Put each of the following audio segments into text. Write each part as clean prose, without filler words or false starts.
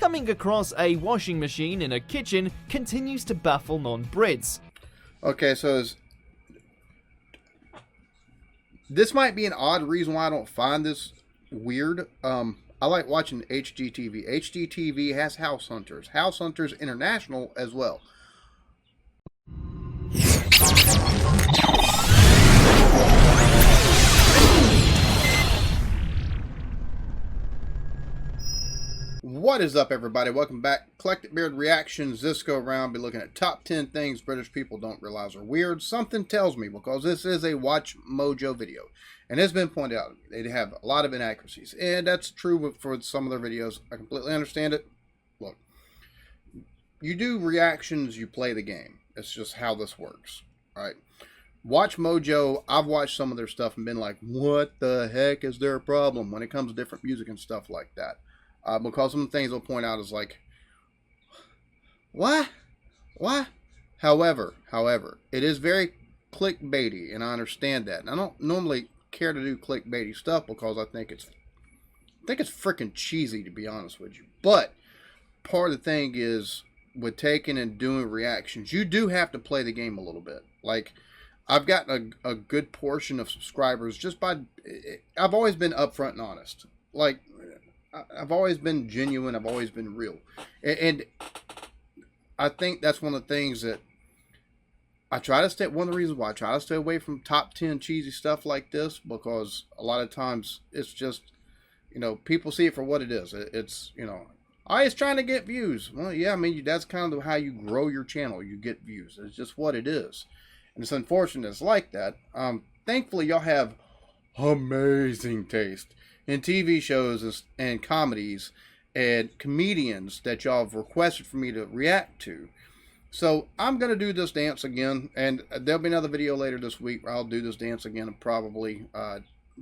coming across a washing machine in a kitchen continues to baffle non-Brits. Okay, so this might be an odd reason why I don't find this weird. I like watching HGTV. HGTV has House Hunters. House Hunters International as well. What is up, everybody? Welcome back. Eclectic Beard Reactions. This go around, be looking at top 10 things British people don't realize are weird. Something tells me, because this is a Watch Mojo video, and it's been pointed out, they have a lot of inaccuracies, and that's true for some of their videos. I completely understand it. Look, you do reactions, you play the game. It's just how this works, right? Watch Mojo, I've watched some of their stuff and been like, what the heck is their problem when it comes to different music and stuff like that? Because some of the things they'll point out is like, what? However, it is very clickbaity, and I understand that. And I don't normally care to do clickbaity stuff because I think it's freaking cheesy, to be honest with you. But part of the thing is, with taking and doing reactions, you do have to play the game a little bit. Like, I've gotten a good portion of subscribers just by, I've always been upfront and honest. Like, I've always been genuine. I've always been real. And I think that's one of the things that I try to stay, one of the reasons why I try to stay away from top 10 cheesy stuff like this, because a lot of times it's just, you know, people see it for what it is. It's, you know, it's trying to get views. Well, yeah, I mean, that's kind of how you grow your channel. You get views. It's just what it is. And it's unfortunate it's like that. Thankfully, y'all have amazing taste in TV shows and comedies and comedians that y'all have requested for me to react to. So I'm going to do this dance again, and there'll be another video later this week where I'll do this dance again, probably,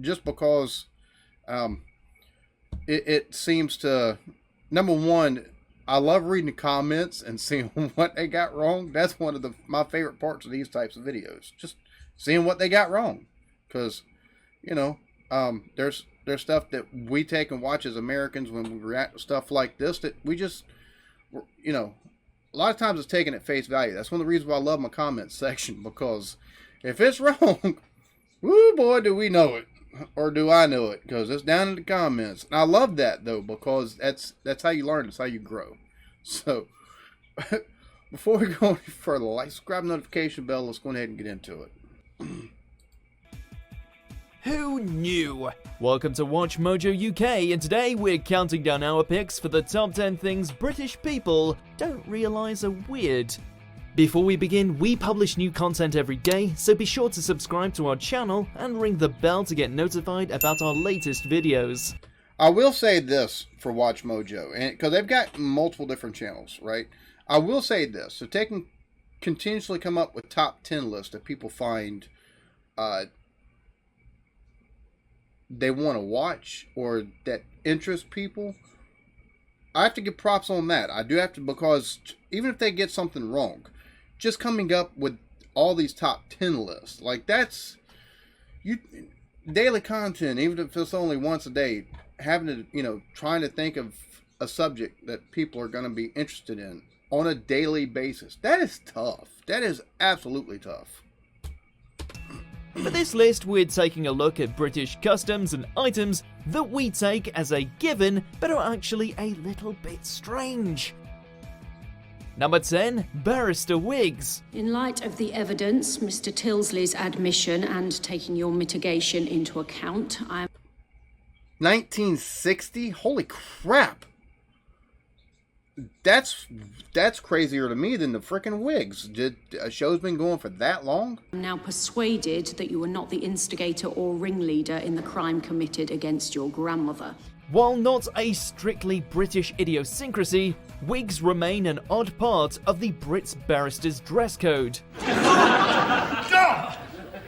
just because it seems to, number one, I love reading the comments and seeing what they got wrong. That's one of my favorite parts of these types of videos, just seeing what they got wrong, because, you know, there's stuff that we take and watch as Americans when we react to stuff like this that we just, you know, a lot of times it's taken at face value. That's one of the reasons why I love my comment section, because if it's wrong, woo boy, do we know it, or do I know it, because it's down in the comments. And I love that, though, because that's how you learn, it's how you grow. So before we go any further, like, subscribe, notification bell, let's go ahead and get into it. Who knew? Welcome to Watch Mojo UK, and today we're counting down our picks for the top 10 things British people don't realise are weird. Before we begin, we publish new content every day, so be sure to subscribe to our channel and ring the bell to get notified about our latest videos. I will say this for Watch Mojo, and because they've got multiple different channels, right? I will say this, so they can continuously come up with top 10 lists that people find they want to watch or that interest people. I have to give props on that. I do have to, because even if they get something wrong, just coming up with all these top 10 lists, like, that's daily content, even if it's only once a day, having to, you know, trying to think of a subject that people are going to be interested in on a daily basis. That is tough. That is absolutely tough. For this list, we're taking a look at British customs and items that we take as a given, but are actually a little bit strange. Number 10, Barrister Wigs. In light of the evidence, Mr. Tilsley's admission, and taking your mitigation into account, 1960? Holy crap! That's crazier to me than the frickin' Wigs. A show's been going for that long? I'm now persuaded that you were not the instigator or ringleader in the crime committed against your grandmother. While not a strictly British idiosyncrasy, wigs remain an odd part of the Brits barristers' dress code. God!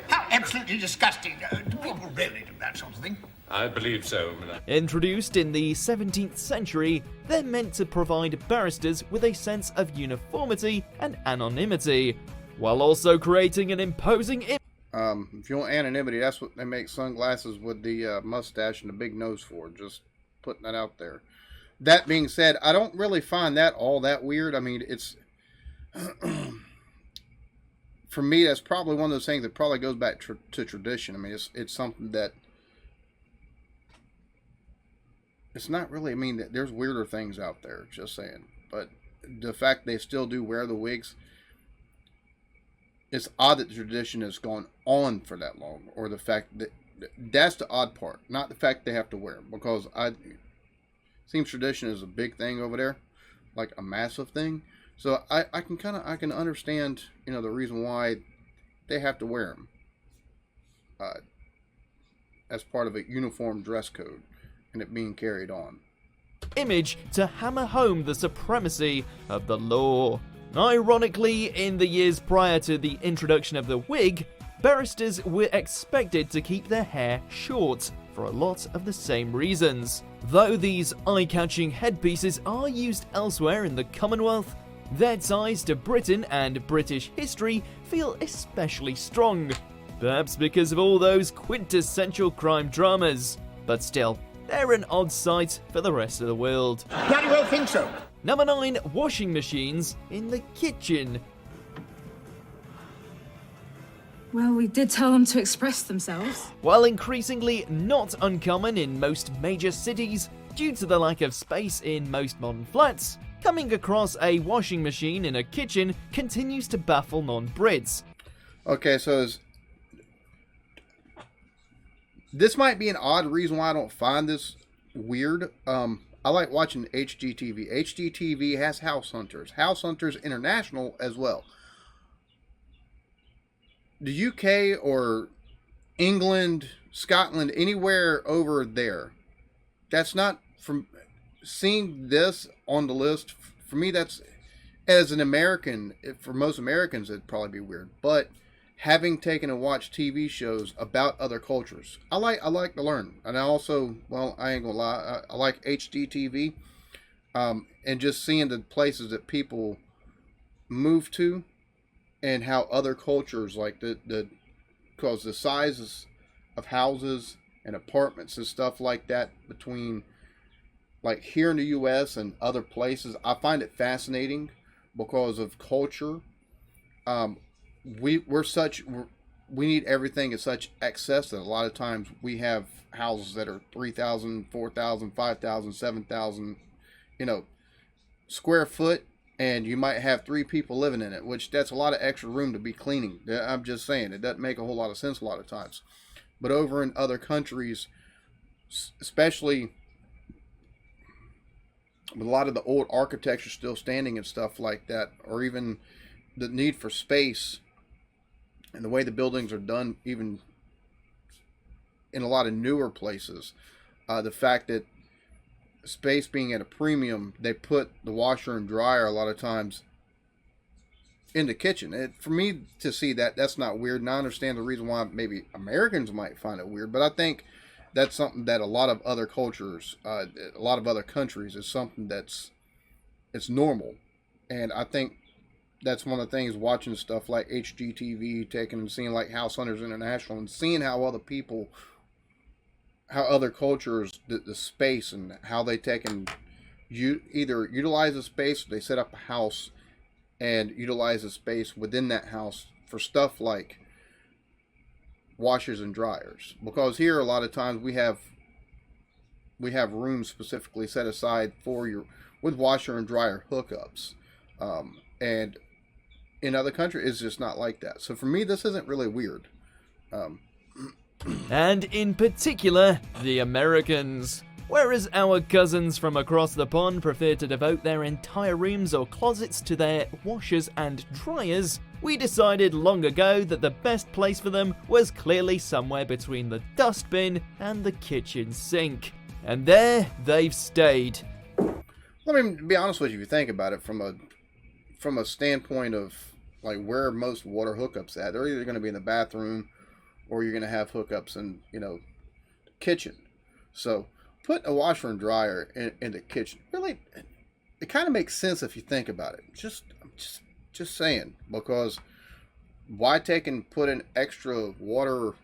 How absolutely disgusting. Do people really do that sort of thing? I believe so. Introduced in the 17th century, they're meant to provide barristers with a sense of uniformity and anonymity, while also creating an imposing image. If you want anonymity, that's what they make sunglasses with the mustache and the big nose for. Just putting that out there. that being said, I don't really find that all that weird. I mean, it's for me, that's probably one of those things that probably goes back to tradition. I mean, it's something that it's not really. I mean, there's weirder things out there. Just saying, but the fact they still do wear the wigs, it's odd that the tradition has gone on for that long, or the fact that that's the odd part, not the fact they have to wear them, because it seems tradition is a big thing over there, like a massive thing. So I can understand, the reason why they have to wear them as part of a uniform dress code and it being carried on. Image to hammer home the supremacy of the law. Ironically, in the years prior to the introduction of the wig, barristers were expected to keep their hair short for a lot of the same reasons. Though these eye-catching headpieces are used elsewhere in the Commonwealth, their ties to Britain and British history feel especially strong, perhaps because of all those quintessential crime dramas. But still, they're an odd sight for the rest of the world. Bloody well think so. Number 9. Washing machines in the kitchen. Well, we did tell them to express themselves. While increasingly not uncommon in most major cities, due to the lack of space in most modern flats, coming across a washing machine in a kitchen continues to baffle non-Brits. Okay, so this might be an odd reason why I don't find this weird. I like watching HGTV. HGTV has House Hunters. House Hunters International as well. The UK or England, Scotland, anywhere over there, that's not from seeing this on the list. For me, that's, as an American, for most Americans, it'd probably be weird. But having taken and watched TV shows about other cultures, I like to learn. And I also, well, I ain't gonna lie, I like HGTV, and just seeing the places that people move to and how other cultures, like because the sizes of houses and apartments and stuff like that between, like, here in the U.S. and other places, I find it fascinating because of culture. We need everything at such excess that a lot of times we have houses that are 3,000, 4,000, 5,000, 7,000, square foot, and you might have 3 people living in it, which that's a lot of extra room to be cleaning. I'm just saying, it doesn't make a whole lot of sense a lot of times. But over in other countries, especially with a lot of the old architecture still standing and stuff like that, or even the need for space and the way the buildings are done, even in a lot of newer places, the fact that space being at a premium, they put the washer and dryer a lot of times in the kitchen. For me to see that, that's not weird, and I understand the reason why maybe Americans might find it weird, but I think that's something that a lot of other cultures, a lot of other countries, is something it's normal. And I think that's one of the things, watching stuff like HGTV, taking and seeing like House Hunters International, and seeing how other cultures, the space and how they take and either utilize the space, or they set up a house and utilize the space within that house for stuff like washers and dryers. Because here a lot of times we have rooms specifically set aside with washer and dryer hookups, and in other countries it's just not like that. So for me, this isn't really weird. And in particular, the Americans. Whereas our cousins from across the pond prefer to devote their entire rooms or closets to their washers and dryers, we decided long ago that the best place for them was clearly somewhere between the dustbin and the kitchen sink. And there they've stayed. Let me be honest with you, if you think about it from a standpoint of like where most water hookups at, they're either going to be in the bathroom or you're going to have hookups in, the kitchen. So put a washer and dryer in the kitchen. Really, it kind of makes sense if you think about it. Just saying, because why take and put an extra water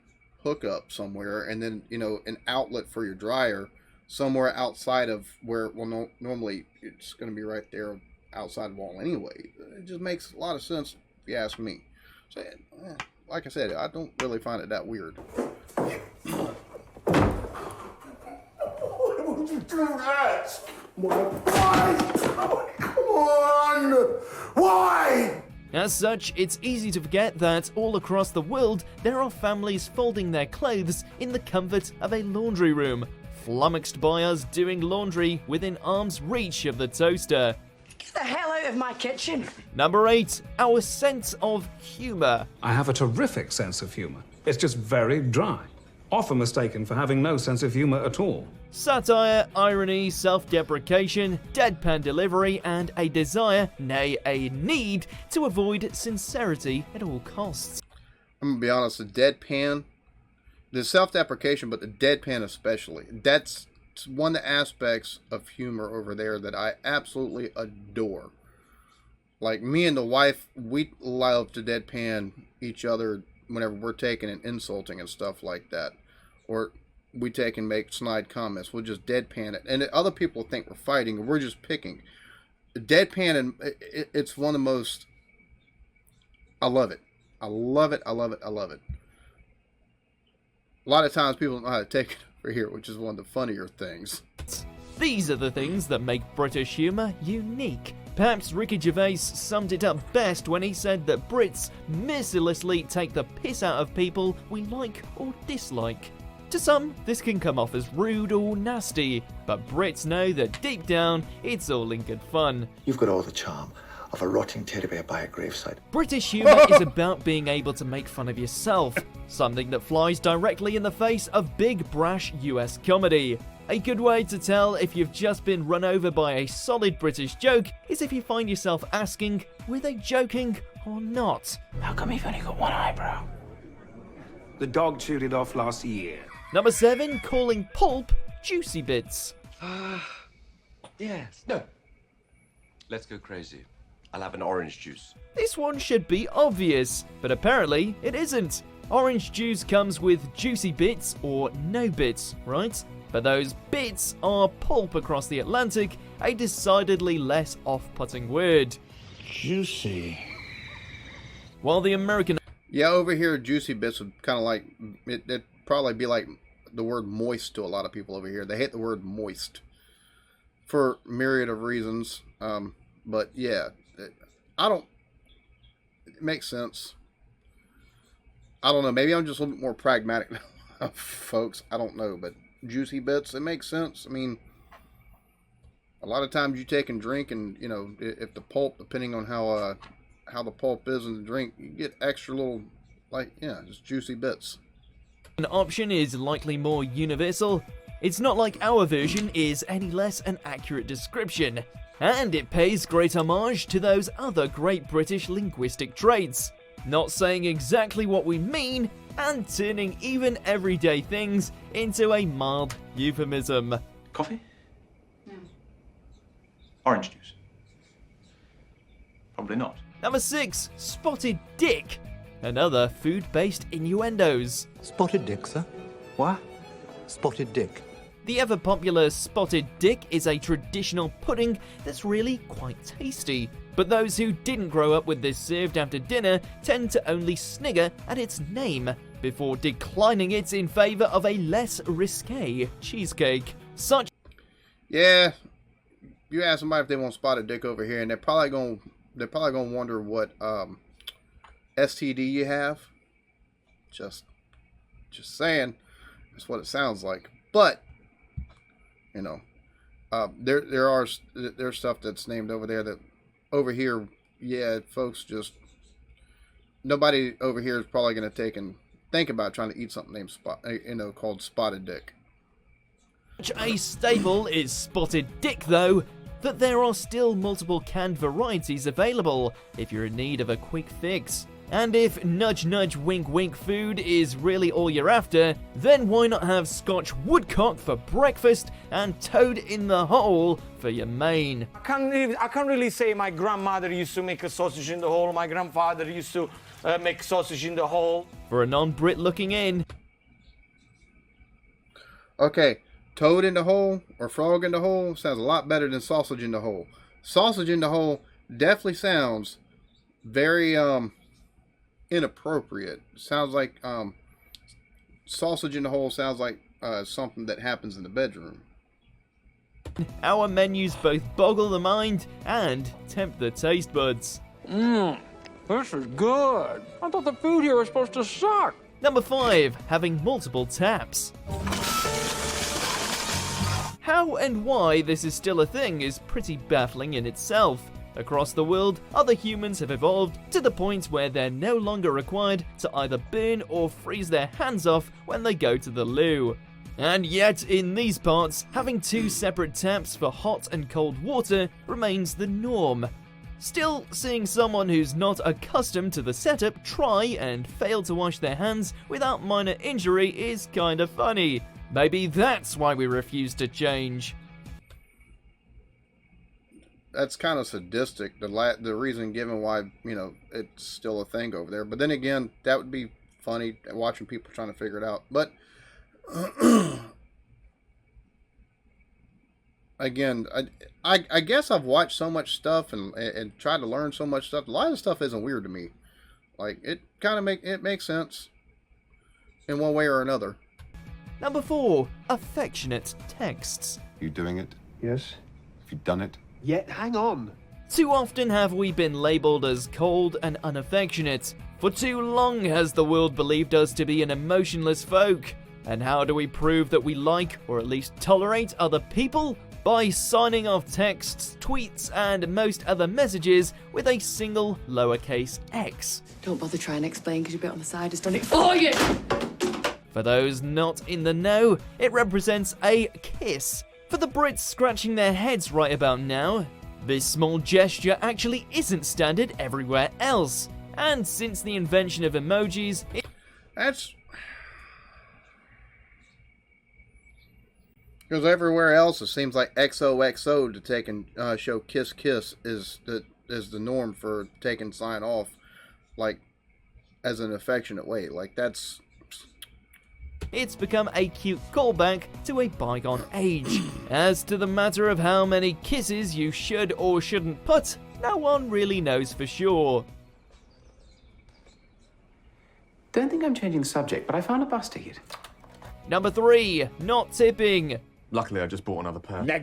hookup somewhere and then, an outlet for your dryer somewhere outside of where, well, no, normally it's going to be right there outside the wall anyway. It just makes a lot of sense if you ask me. So, like I said, I don't really find it that weird. Why would you do that? Why? Come on! Why? As such, it's easy to forget that all across the world there are families folding their clothes in the comfort of a laundry room, flummoxed by us doing laundry within arm's reach of the toaster. Get the hell out of my kitchen! Number 8. Our sense of humour. I have a terrific sense of humour. It's just very dry. Often mistaken for having no sense of humour at all. Satire, irony, self-deprecation, deadpan delivery, and a desire, nay, a need, to avoid sincerity at all costs. I'm going to be honest, the deadpan, the self-deprecation, but the deadpan especially, that's one of the aspects of humor over there that I absolutely adore. Like, me and the wife, we love to deadpan each other whenever we're taking and insulting and stuff like that. Or we take and make snide comments. We'll just deadpan it. And other people think we're fighting, or we're just picking. Deadpan, and it's one of the most... I love it. I love it. I love it. I love it. A lot of times people don't know how to take it over here, which is one of the funnier things. These are the things that make British humour unique. Perhaps Ricky Gervais summed it up best when he said that Brits mercilessly take the piss out of people we like or dislike. To some, this can come off as rude or nasty, but Brits know that deep down, it's all in good fun. You've got all the charm of a rotting teddy bear by a graveside. British humour is about being able to make fun of yourself, something that flies directly in the face of big brash US comedy. A good way to tell if you've just been run over by a solid British joke is if you find yourself asking, were they joking or not? How come you've only got one eyebrow? The dog chewed it off last year. Number 7, calling pulp juicy bits. Yes. No. Let's go crazy. I'll have an orange juice. This one should be obvious, but apparently it isn't. Orange juice comes with juicy bits or no bits, right? But those bits are pulp across the Atlantic, a decidedly less off-putting word. Juicy. While the American... Yeah, over here, juicy bits would kind of like... It'd probably be like the word moist to a lot of people over here. They hate the word moist. For a myriad of reasons. But yeah, it makes sense. I don't know. Maybe I'm just a little bit more pragmatic now, folks. I don't know. But juicy bits, it makes sense. I mean, a lot of times you take and drink, and, you know, if the pulp, depending on how the pulp is in the drink, you get extra little, like, yeah, just juicy bits. An option is likely more universal. It's not like our version is any less an accurate description. And it pays great homage to those other great British linguistic traits. Not saying exactly what we mean, and turning even everyday things into a mild euphemism. Coffee? No. Orange juice? Probably not. Number 6, spotted dick. And other food-based innuendos. Spotted dick, sir? What? Spotted dick. The ever-popular spotted dick is a traditional pudding that's really quite tasty. But those who didn't grow up with this served after dinner tend to only snigger at its name before declining it in favour of a less risque cheesecake. Yeah, you ask somebody if they want spotted dick over here, and they're probably gonna wonder what STD you have. Just saying, that's what it sounds like. But you know, there's stuff that's named over there that over here, yeah, folks, just nobody over here is probably gonna take and think about trying to eat something named called spotted dick. A staple is spotted dick, though, that there are still multiple canned varieties available if you're in need of a quick fix. And if nudge nudge wink wink food is really all you're after, then why not have Scotch woodcock for breakfast and toad in the hole for your main? I can't really say my grandmother used to make a sausage in the hole, my grandfather used to make sausage in the hole. For a non-Brit looking in. Okay, toad in the hole or frog in the hole sounds a lot better than sausage in the hole. Sausage in the hole definitely sounds very inappropriate. Sounds like sausage in the hole sounds like something that happens in the bedroom. Our menus both boggle the mind and tempt the taste buds. This is good. I thought the food here was supposed to suck. Number 5, having multiple taps. How and why this is still a thing is pretty baffling in itself. Across the world, other humans have evolved to the point where they're no longer required to either burn or freeze their hands off when they go to the loo. And yet, in these parts, having 2 separate taps for hot and cold water remains the norm. Still, seeing someone who's not accustomed to the setup try and fail to wash their hands without minor injury is kinda funny. Maybe that's why we refuse to change. That's kind of sadistic, the reason given why, you know, it's still a thing over there. But then again, that would be funny, watching people trying to figure it out. But again, I guess I've watched so much stuff and tried to learn so much stuff. A lot of the stuff isn't weird to me. Like, it kind of makes sense in one way or another. Number 4, affectionate texts. You doing it? Yes? Have you done it? Yet, hang on. Too often have we been labelled as cold and unaffectionate. For too long has the world believed us to be an emotionless folk. And how do we prove that we like, or at least tolerate, other people? By signing off texts, tweets, and most other messages with a single lowercase x. Don't bother trying to explain because your bit on the side has done it for you! For those not in the know, it represents a kiss. For the Brits scratching their heads right about now, this small gesture actually isn't standard everywhere else. And since the invention of emojis, That's because everywhere else it seems like XOXO to take and show kiss kiss is the norm for taking sign off, like as an affectionate way. Like that's. it's become a cute callback to a bygone age. As to the matter of how many kisses you should or shouldn't put, no one really knows for sure. Don't think I'm changing the subject, but I found a bus ticket. Number 3, not tipping. Luckily, I just bought another pair. No,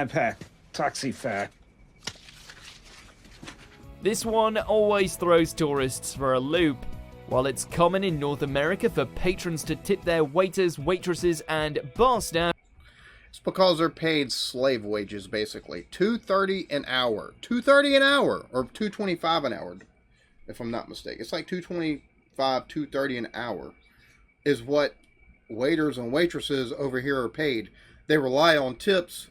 pair. Taxi fare. This one always throws tourists for a loop. While it's common in North America for patrons to tip their waiters, waitresses, and bar staff, It's because they're paid slave wages, basically. $2.30 an hour. $2.30 an hour, or $2.25 an hour, if I'm not mistaken. It's like $2.25, $2.30 an hour is what waiters and waitresses over here are paid. They rely on tips.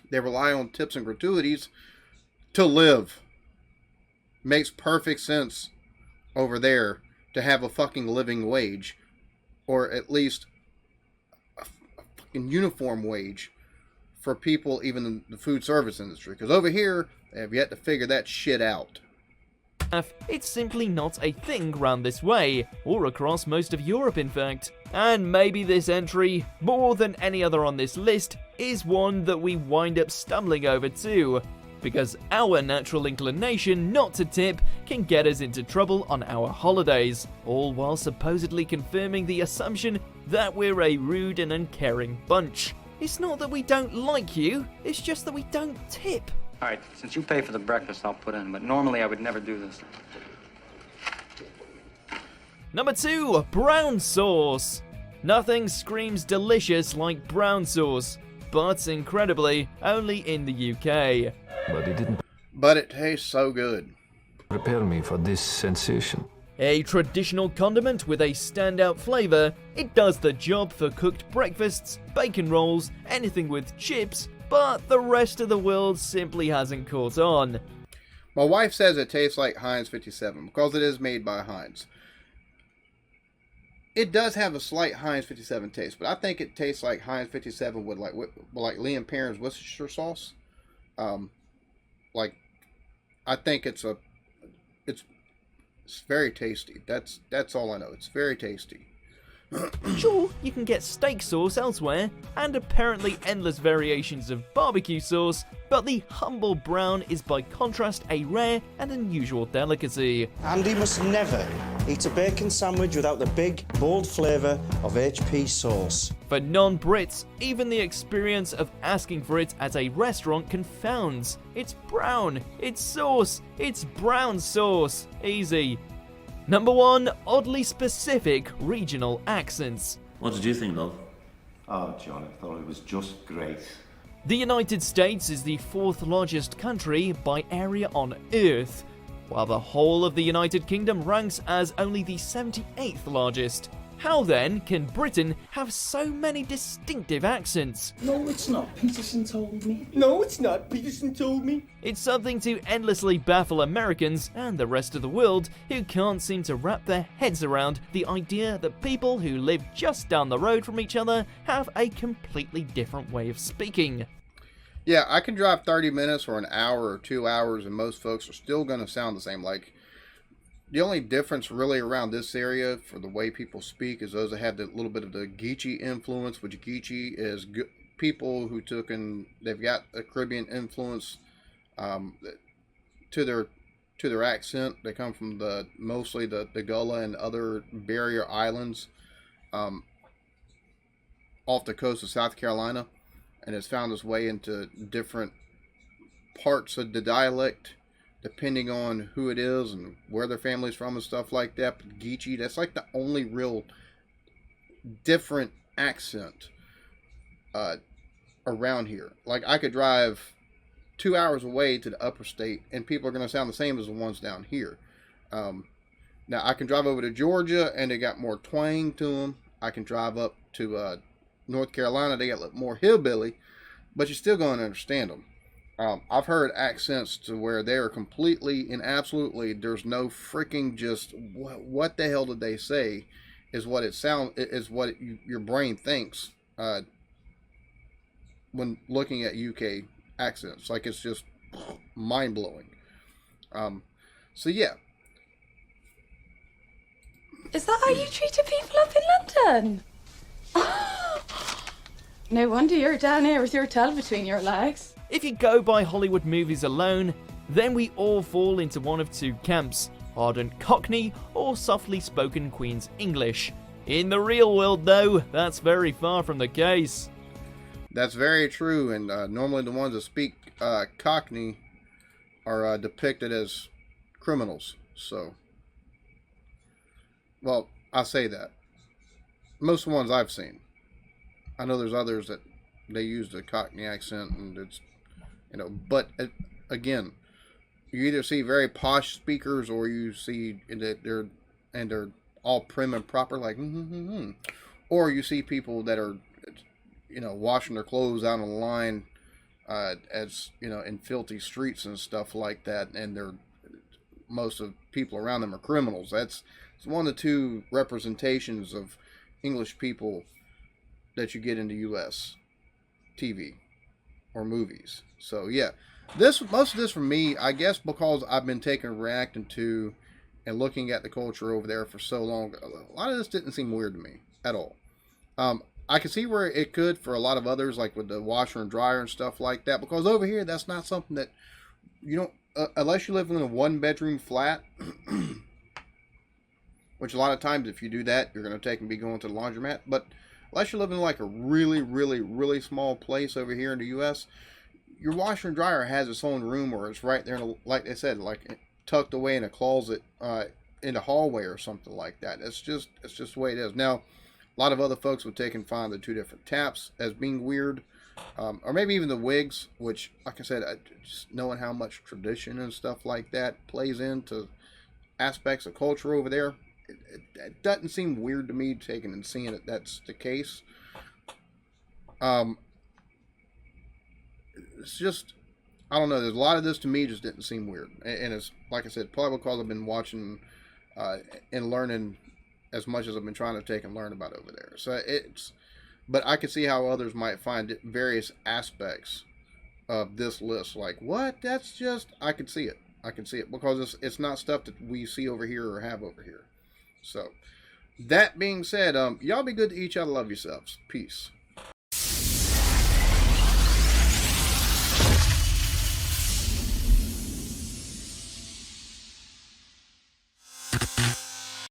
They rely on tips and gratuities to live. Makes perfect sense over there to have a fucking living wage, or at least a fucking uniform wage for people even in the food service industry. Because over here, they have yet to figure that shit out. it's simply not a thing round this way, or across most of Europe in fact. And maybe this entry, more than any other on this list, is one that we wind up stumbling over too, because our natural inclination not to tip can get us into trouble on our holidays, all while supposedly confirming the assumption that we're a rude and uncaring bunch. It's not that we don't like you, it's just that we don't tip. All right, since you pay for the breakfast, I'll put in, but normally I would never do this. Number 2, brown sauce. Nothing screams delicious like brown sauce, but incredibly, only in the UK. But it didn't But it tastes so good. prepare me for this sensation. A traditional condiment with a standout flavour, it does the job for cooked breakfasts, bacon rolls, anything with chips, but the rest of the world simply hasn't caught on. My wife says it tastes like Heinz 57 because it is made by Heinz. It does have a slight Heinz 57 taste, but I think it tastes like Heinz 57 with like Liam Perrin's Worcestershire sauce. I think it's very tasty. That's all I know. It's very tasty. Sure, you can get steak sauce elsewhere, and apparently endless variations of barbecue sauce, but the humble brown is by contrast a rare and unusual delicacy. Andy must never eat a bacon sandwich without the big, bold flavour of HP sauce. For non-Brits, even the experience of asking for it at a restaurant confounds. It's brown, it's sauce, it's brown sauce. Easy. Number 1, oddly specific regional accents. What did you think, love? Oh, John, I thought it was just great. The United States is the 4th largest country by area on Earth, while the whole of the United Kingdom ranks as only the 78th largest. How then can Britain have so many distinctive accents? No, it's not. Peterson told me. No, it's not. Peterson told me. It's something to endlessly baffle Americans and the rest of the world who can't seem to wrap their heads around the idea that people who live just down the road from each other have a completely different way of speaking. Yeah, I can drive 30 minutes or an hour or 2 hours and most folks are still going to sound the same. Like, the only difference really around this area for the way people speak is those that have a little bit of the Geechee influence, which Geechee is people who took and they've got a Caribbean influence to their accent. They come from mostly the Gullah and other barrier islands off the coast of South Carolina, and it's found its way into different parts of the dialect, depending on who it is and where their family's from and stuff like that. But Geechee, that's like the only real different accent around here. Like, I could drive 2 hours away to the upper state and people are going to sound the same as the ones down here. Now, I can drive over to Georgia and they got more twang to them. I can drive up to North Carolina, they got a little more hillbilly, but you're still going to understand them. I've heard accents to where they are completely and absolutely, there's no freaking just what the hell did they say is what it your brain thinks when looking at UK accents. Like, it's just mind blowing. So yeah. Is that how you treated people up in London? No wonder you're down here with your tail between your legs. If you go by Hollywood movies alone, then we all fall into one of two camps: ardent Cockney or softly spoken Queen's English. In the real world, though, that's very far from the case. That's very true, and normally the ones that speak Cockney are depicted as criminals. So, well, I say that. Most of the ones I've seen. I know there's others that they use the Cockney accent, and it's, but again, you either see very posh speakers or you see that they're all prim and proper, like or you see people that are, washing their clothes out on the line, as in filthy streets and stuff like that, and most of people around them are criminals. It's one of the two representations of English people that you get into U.S. TV or movies. So yeah, most of this for me, I guess, because I've been reacting to and looking at the culture over there for so long, a lot of this didn't seem weird to me at all. I can see where it could for a lot of others, like with the washer and dryer and stuff like that, because over here that's not something that you don't, unless you live in a 1-bedroom flat, which a lot of times if you do that, you're going to be going to the laundromat. But unless you live in like a really, really, really small place over here in the U.S., your washer and dryer has its own room, or it's right there, like I said, like tucked away in a closet in the hallway or something like that. It's just the way it is. Now, a lot of other folks would take and find the two different taps as being weird, or maybe even the wigs, which, like I said, just knowing how much tradition and stuff like that plays into aspects of culture over there, it doesn't seem weird to me taking and seeing that that's the case. It's just, I don't know, there's a lot of this to me just didn't seem weird, and it's, like I said, probably because I've been watching and learning as much as I've been trying to take and learn about over there. So but I can see how others might find various aspects of this list like, what? That's just, I can see it. I can see it because it's not stuff that we see over here or have over here. So, That being said, y'all be good to each other. Love yourselves. Peace. You